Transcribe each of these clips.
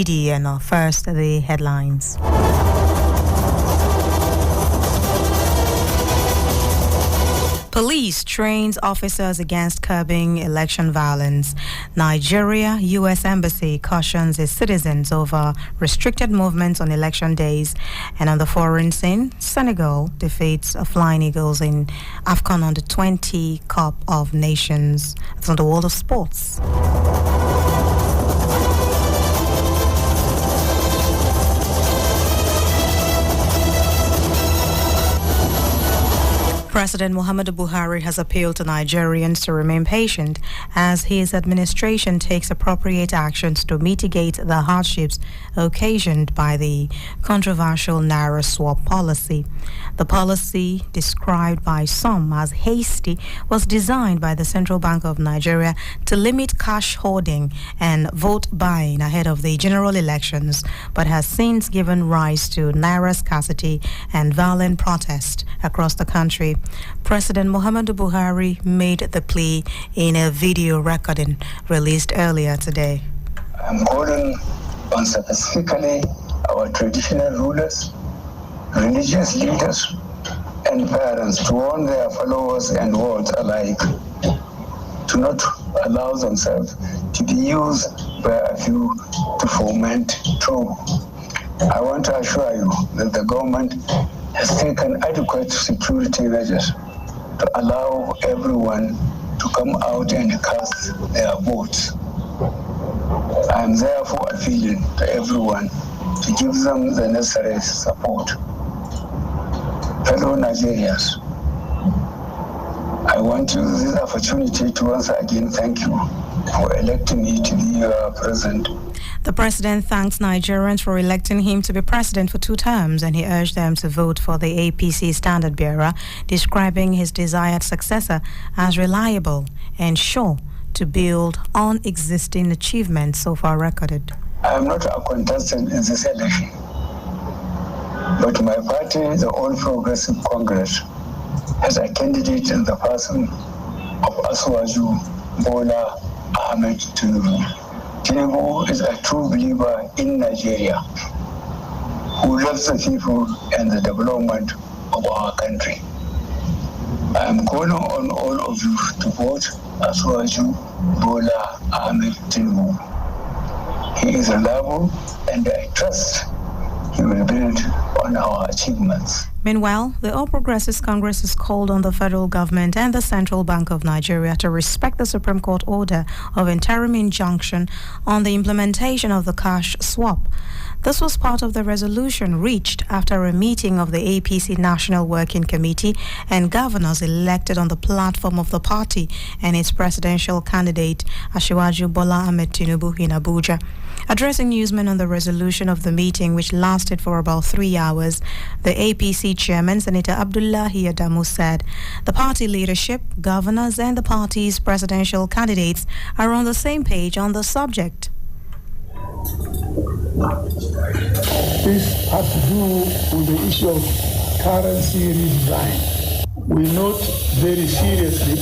Ndidi, and first the headlines. Police trains officers against curbing election violence. Nigeria U.S. Embassy cautions its citizens over restricted movements on election days. And on the foreign scene, Senegal defeats Flying Eagles in AFCON Under-20 Cup of Nations. It's on the world of sports. President Muhammadu Buhari has appealed to Nigerians to remain patient as his administration takes appropriate actions to mitigate the hardships occasioned by the controversial Naira swap policy. The policy, described by some as hasty, was designed by the Central Bank of Nigeria to limit cash hoarding and vote buying ahead of the general elections, but has since given rise to Naira scarcity and violent protest across the country. President Muhammadu Buhari made the plea in a video recording released earlier today. I'm calling on specifically our traditional rulers, religious leaders, and parents to warn their followers and world alike to not allow themselves to be used by a few to foment trouble. I want to assure you that the government has taken adequate security measures to allow everyone to come out and cast their votes. I am therefore appealing to everyone to give them the necessary support. Fellow Nigerians, I want to use this opportunity to once again thank you for electing me to be your president. The president thanks Nigerians for electing him to be president for 2 terms, and he urged them to vote for the APC standard bearer, describing his desired successor as reliable and sure to build on existing achievements so far recorded. I am not a contestant in this election, but my party, the All Progressive Congress, has a candidate in the person of Aswaju Bola Ahmed Tinubu. Tinubu is a true believer in Nigeria, who loves the people and the development of our country. I am calling on all of you to vote Aswaju Bola Ahmed Tinubu. He is reliable, and I trust he will build on our achievements. Meanwhile, the All Progressives Congress has called on the federal government and the Central Bank of Nigeria to respect the Supreme Court order of interim injunction on the implementation of the cash swap. This was part of the resolution reached after a meeting of the APC National Working Committee and governors elected on the platform of the party and its presidential candidate, Asiwaju Bola Ahmed Tinubu, in Abuja. Addressing newsmen on the resolution of the meeting, which lasted for about 3 hours, the APC chairman, Senator Abdullahi Adamu, said the party leadership, governors, and the party's presidential candidates are on the same page on the subject. This has to do with the issue of currency redesign. We note very seriously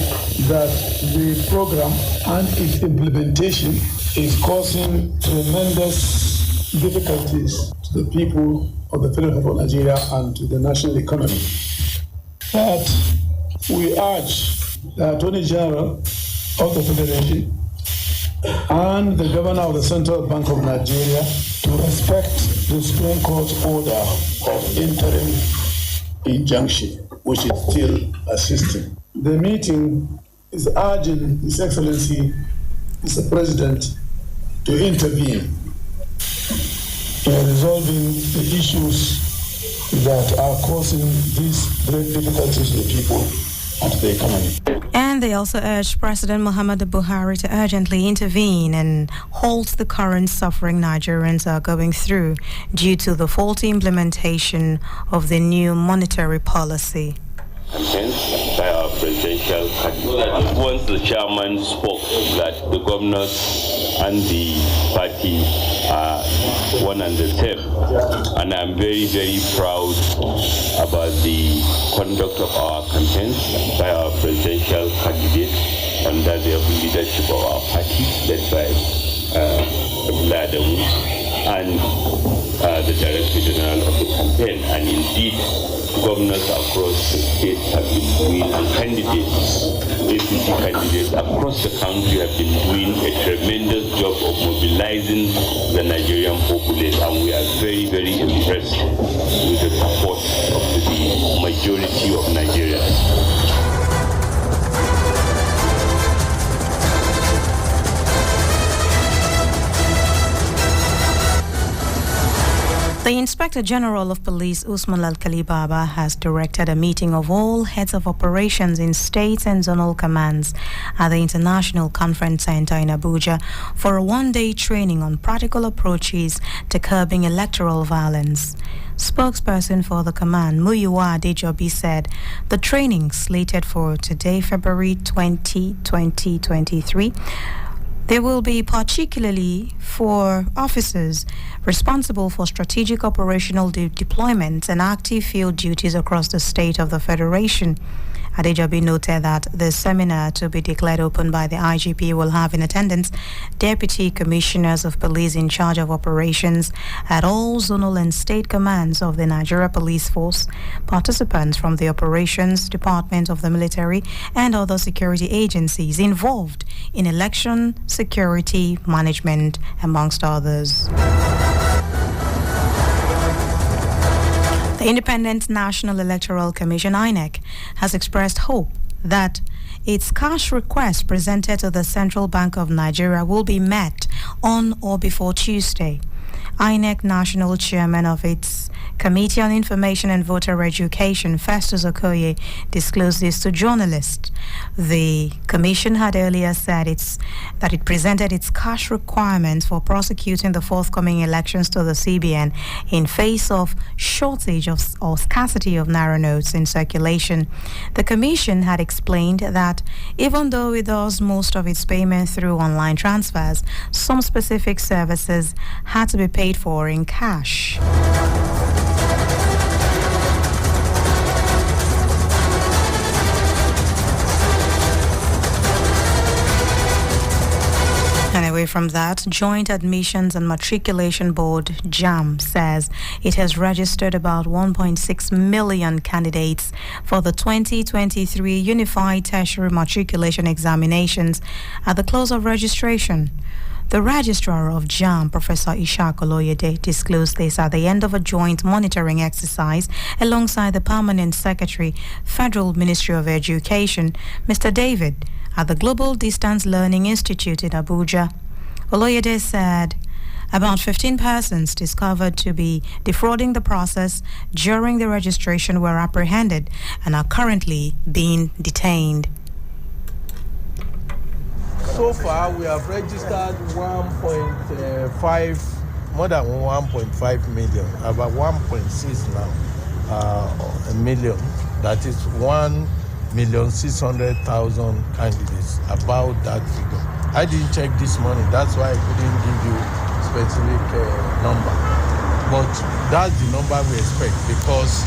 that the program and its implementation is causing tremendous difficulties to the people of the Federal Republic of Nigeria and to the national economy. But we urge the Attorney General of the Federation and the Governor of the Central Bank of Nigeria to respect the Supreme Court order of interim injunction, which is still persisting. The meeting is urging His Excellency, Mr. President, to intervene in resolving the issues that are causing these great difficulties to the people and to the economy. And they also urged President Muhammadu Buhari to urgently intervene and halt the current suffering Nigerians are going through due to the faulty implementation of the new monetary policy. Hence, by our presidential candidate. Once the chairman spoke that the governors and the party are one and the same, and I'm very, very proud about the conduct of our campaign by our presidential candidate under the leadership of our party, led by Adamu. and the Director General of the campaign. And indeed, governors across the state have been doing, and candidates, APC candidates across the country have been doing a tremendous job of mobilizing the Nigerian populace, and we are very, very impressed with the support of the majority of Nigerians. The Inspector General of Police, Usman Alkali Baba, has directed a meeting of all heads of operations in states and zonal commands at the International Conference Center in Abuja for a one-day training on practical approaches to curbing electoral violence. Spokesperson for the command, Muyiwa Adejobi, said the training, slated for today, February 20, 2023, they will be particularly for officers responsible for strategic operational deployments and active field duties across the state of the Federation. Adejobi noted that the seminar, to be declared open by the IGP, will have in attendance Deputy Commissioners of Police in charge of operations at all zonal and state commands of the Nigeria Police Force, participants from the Operations Department of the Military and other security agencies involved in election security management, amongst others. The Independent National Electoral Commission, INEC, has expressed hope that its cash request presented to the Central Bank of Nigeria will be met on or before Tuesday. INEC National Chairman of its Committee on Information and Voter Education, Festus Okoye, disclosed this to journalists. The Commission had earlier said that it presented its cash requirements for prosecuting the forthcoming elections to the CBN in face of shortage or scarcity of naira notes in circulation. The Commission had explained that even though it does most of its payment through online transfers, some specific services had to be paid for in cash. And away from that, Joint Admissions and Matriculation Board, JAM, says it has registered about 1.6 million candidates for the 2023 Unified Tertiary Matriculation Examinations at the close of registration. The Registrar of JAM, Professor Ishaq Oloyede, disclosed this at the end of a joint monitoring exercise alongside the Permanent Secretary, Federal Ministry of Education, Mr. David, at the Global Distance Learning Institute in Abuja. Oloyede said about 15 persons discovered to be defrauding the process during the registration were apprehended and are currently being detained. So far, we have registered 1.5, more than 1.5 million, about 1.6 now, a million. That is 1,600,000 candidates, about that figure. I didn't check this morning, that's why I couldn't give you specific number. But that's the number we expect, because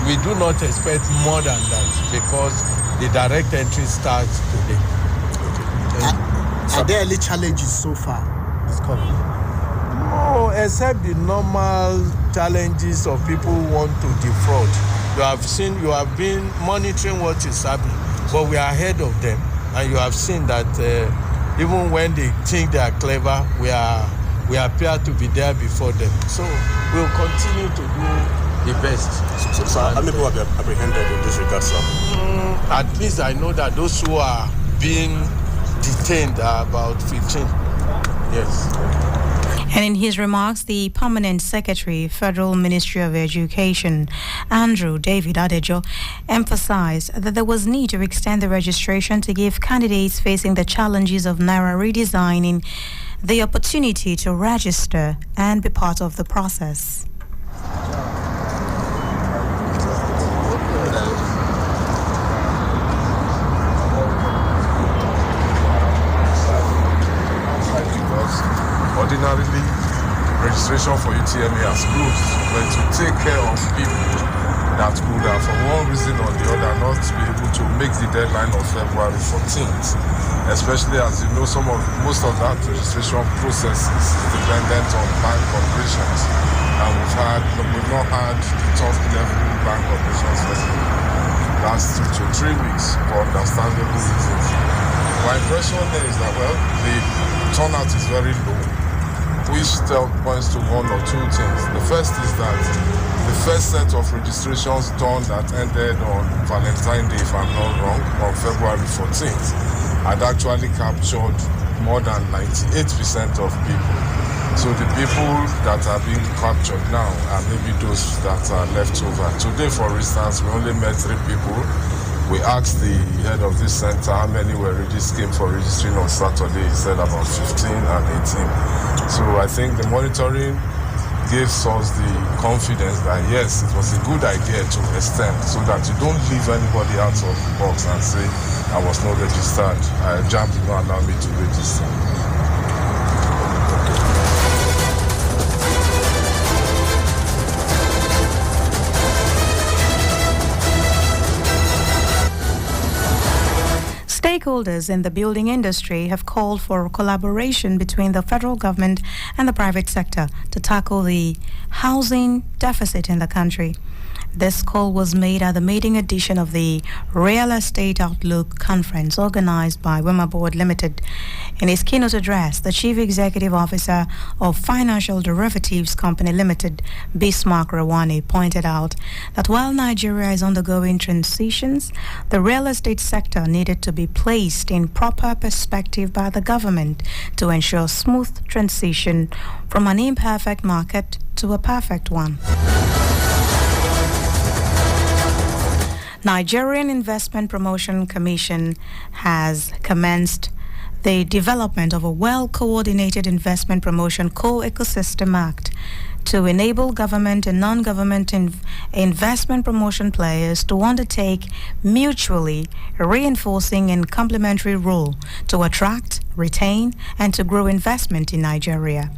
we do not expect more than that, because the direct entry starts today. Are there any challenges so far? No, except the normal challenges of people who want to defraud. You have been monitoring what is happening, but we are ahead of them, and you have seen that even when they think they are clever, we appear to be there before them. So we'll continue to do the best. So how many people have been apprehended in this regard, sir? At least I know that those who are being detained are about 15. Yes. And in his remarks, the Permanent Secretary, Federal Ministry of Education, Andrew David Adejo, emphasized that there was need to extend the registration to give candidates facing the challenges of naira redesigning the opportunity to register and be part of the process. Ordinarily, registration for UTME has closed, but to take care of people that could have, for one reason or the other, not be able to make the deadline of February 14th. Especially as you know, most of that registration process is dependent on bank operations, and we've not had the top level bank operations for the last 2 to 3 weeks for understandable reasons. My impression there is that, well, the turnout is very low, which points to one or two things. The first is that the first set of registrations done that ended on Valentine's Day, if I'm not wrong, on February 14th, had actually captured more than 98% of people. So the people that are being captured now are maybe those that are left over. Today, for instance, we only met 3 people. We asked the head of this center how many came for registering on Saturday. He said about 15 and 18. So I think the monitoring gives us the confidence that yes, it was a good idea to extend so that you don't leave anybody out of the box and say, I was not registered. JAMB did not allow me to register. Stakeholders in the building industry have called for collaboration between the federal government and the private sector to tackle the housing deficit in the country. This call was made at the maiden edition of the Real Estate Outlook Conference organized by Wema Board Limited. In his keynote address, the Chief Executive Officer of Financial Derivatives Company Limited, Bismarck Rawani, pointed out that while Nigeria is undergoing transitions, the real estate sector needed to be placed in proper perspective by the government to ensure smooth transition from an imperfect market to a perfect one. Nigerian Investment Promotion Commission has commenced the development of a well-coordinated investment promotion co-ecosystem act to enable government and non-government investment promotion players to undertake mutually reinforcing and complementary role to attract, retain, and to grow investment in Nigeria.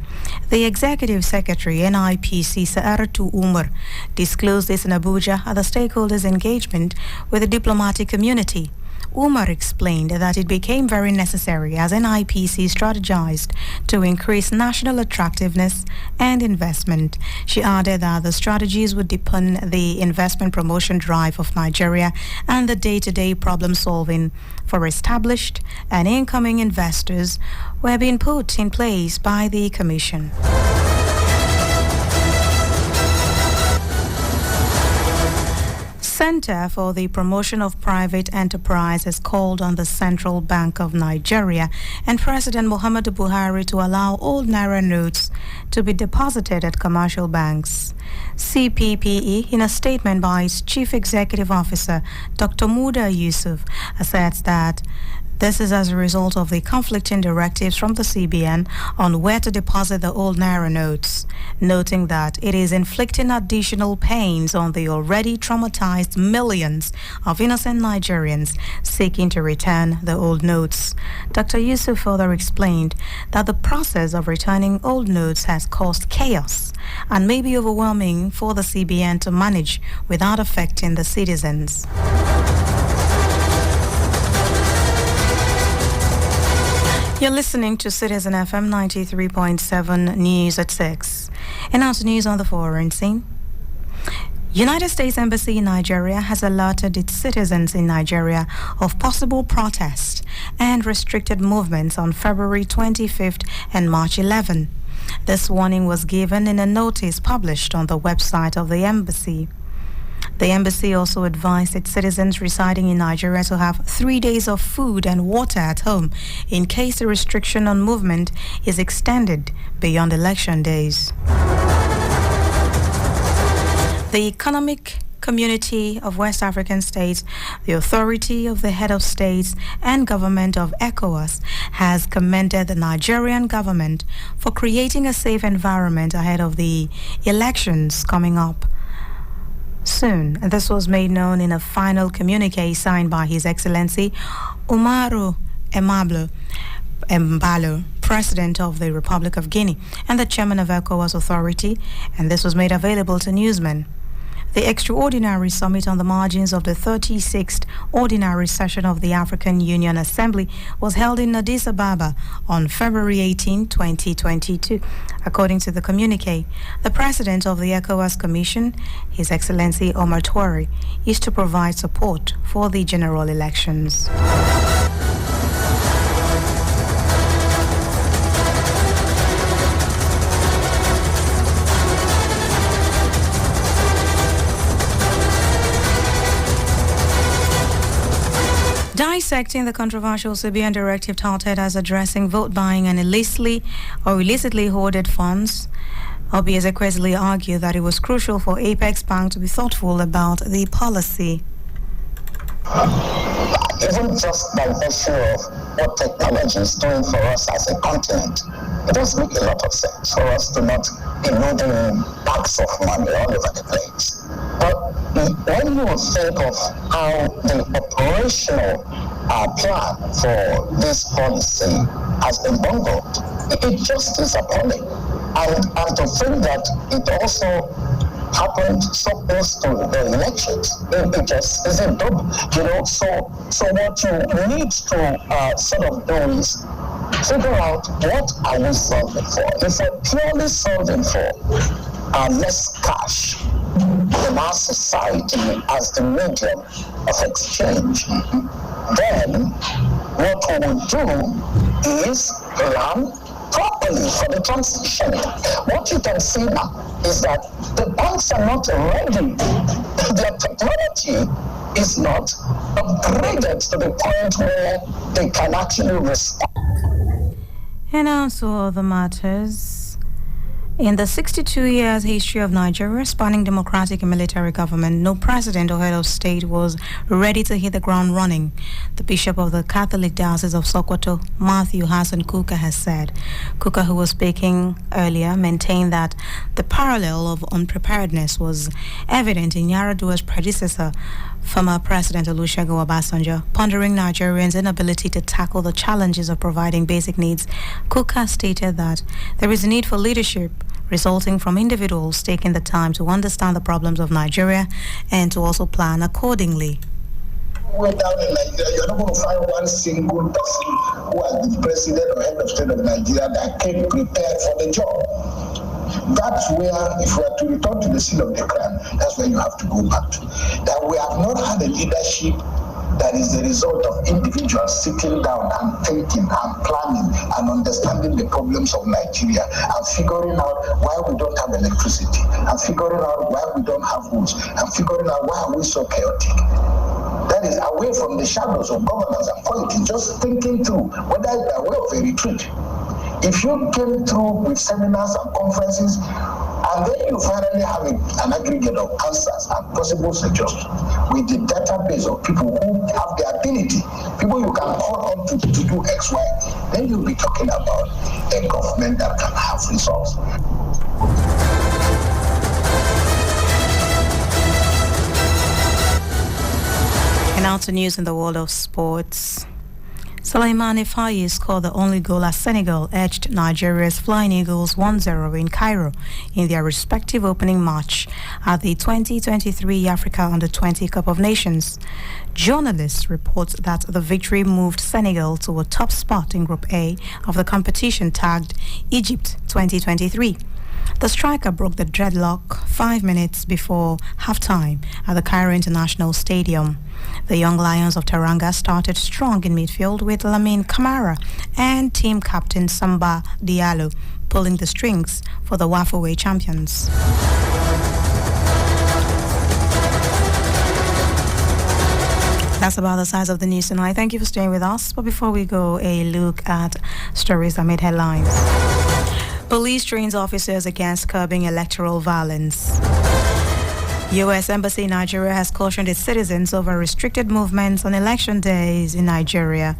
The Executive Secretary, NIPC, Sa'aratu Umar, disclosed this in Abuja at the stakeholders' engagement with the diplomatic community. Umar explained that it became very necessary as NIPC strategized to increase national attractiveness and investment. She added that the strategies would deepen the investment promotion drive of Nigeria and the day-to-day problem solving for established and incoming investors were being put in place by the Commission. Center for the Promotion of Private Enterprise has called on the Central Bank of Nigeria and President Muhammadu Buhari to allow old Naira notes to be deposited at commercial banks. CPPE, in a statement by its Chief Executive Officer, Dr. Muda Yusuf, asserts that this is as a result of the conflicting directives from the CBN on where to deposit the old Naira notes, noting that it is inflicting additional pains on the already traumatized millions of innocent Nigerians seeking to return the old notes. Dr. Yusuf further explained that the process of returning old notes has caused chaos and may be overwhelming for the CBN to manage without affecting the citizens. You're listening to Citizen FM 93.7 News at 6. And now to news on the foreign scene. United States Embassy in Nigeria has alerted its citizens in Nigeria of possible protest and restricted movements on February 25th and March 11. This warning was given in a notice published on the website of the embassy. The embassy also advised its citizens residing in Nigeria to have 3 days of food and water at home in case the restriction on movement is extended beyond election days. The Economic Community of West African States, the authority of the head of states and government of ECOWAS, has commended the Nigerian government for creating a safe environment ahead of the elections coming up soon. And this was made known in a final communique signed by His Excellency Umaru Embalo, President of the Republic of Guinea and the Chairman of ECOWAS Authority, and this was made available to newsmen. The extraordinary summit on the margins of the 36th ordinary session of the African Union Assembly was held in Addis Ababa on February 18, 2022. According to the communique, the president of the ECOWAS Commission, His Excellency Omar Touari, is to provide support for the general elections. Dissecting the controversial CBN directive touted as addressing vote buying and illicitly hoarded funds, Obi Ezekwesili argued that it was crucial for Apex Bank to be thoughtful about the policy. Even just by virtue of what technology is doing for us as a continent, it does make a lot of sense for us to not be loading bags of money all over the place. But when you think of how the operational plan for this policy has been bungled, it just is appalling. And to think that it also happened so close to the elections, it just isn't done. So what you need to sort of do is figure out what are we solving for. If we're purely solving for less cash in our society as the medium of exchange, then what we will do is run properly for the transition. What you can see now is that the banks are not ready. Their technology is not upgraded to the point where they can actually respond. And also other matters. In the 62 years history of Nigeria, spanning democratic and military government, no president or head of state was ready to hit the ground running. The Bishop of the Catholic Diocese of Sokoto, Matthew Hassan Kuka, has said. Kuka, who was speaking earlier, maintained that the parallel of unpreparedness was evident in Yar'Adua's predecessor, former President Olusegun Obasanjo. Pondering Nigerians' inability to tackle the challenges of providing basic needs, Kuka stated that there is a need for leadership resulting from individuals taking the time to understand the problems of Nigeria and to also plan accordingly. Way down in Nigeria, you're not going to find one single person who has been president or head of state of Nigeria that came prepared for the job. That's where, if we are to return to the scene of the crime, that's where you have to go back to. That we have not had a leadership that is the result of individuals sitting down and thinking and planning and understanding the problems of Nigeria and figuring out why we don't have electricity and figuring out why we don't have roads and figuring out why are we so chaotic. That is away from the shadows of governance and politics, just thinking through whether it's a way of a retreat. If you came through with seminars and conferences, and then you finally have an aggregate of answers and possible suggestions with the database of people who have the ability, people you can call on to do X, Y, then you'll be talking about a government that can have results. And now to news in the world of sports. Souleymane Faye scored the only goal as Senegal edged Nigeria's Flying Eagles 1-0 in Cairo in their respective opening match at the 2023 Africa Under-20 Cup of Nations. Journalists report that the victory moved Senegal to a top spot in Group A of the competition tagged Egypt 2023. The striker broke the deadlock 5 minutes before halftime at the Cairo International Stadium. The young Lions of Teranga started strong in midfield with Lamine Camara and team captain Samba Diallo pulling the strings for the WAFOA champions. That's about the size of the news tonight. Thank you for staying with us. But before we go, a look at stories that made headlines. Police trains officers against curbing electoral violence. U.S. Embassy in Nigeria has cautioned its citizens over restricted movements on election days in Nigeria.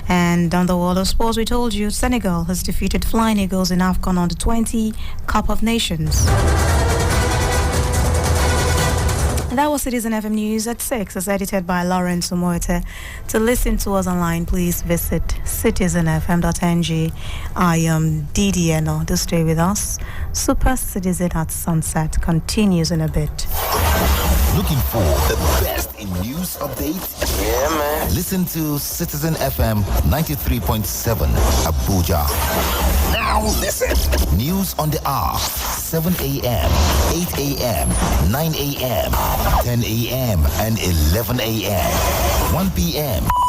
And on the world of sports, we told you Senegal has defeated Flying Eagles in AFCON Under-20 Cup of Nations. And that was Citizen FM News at 6, as edited by Lawrence Omoete. To listen to us online, please visit citizenfm.ng. I am DDNO. Do stay with us. Super Citizen at Sunset continues in a bit. Looking for the best in news updates? Yeah, man. Listen to Citizen FM 93.7 Abuja. Now listen. News on the hour. 7 a.m., 8 a.m., 9 a.m., 10 a.m., and 11 a.m. 1 p.m.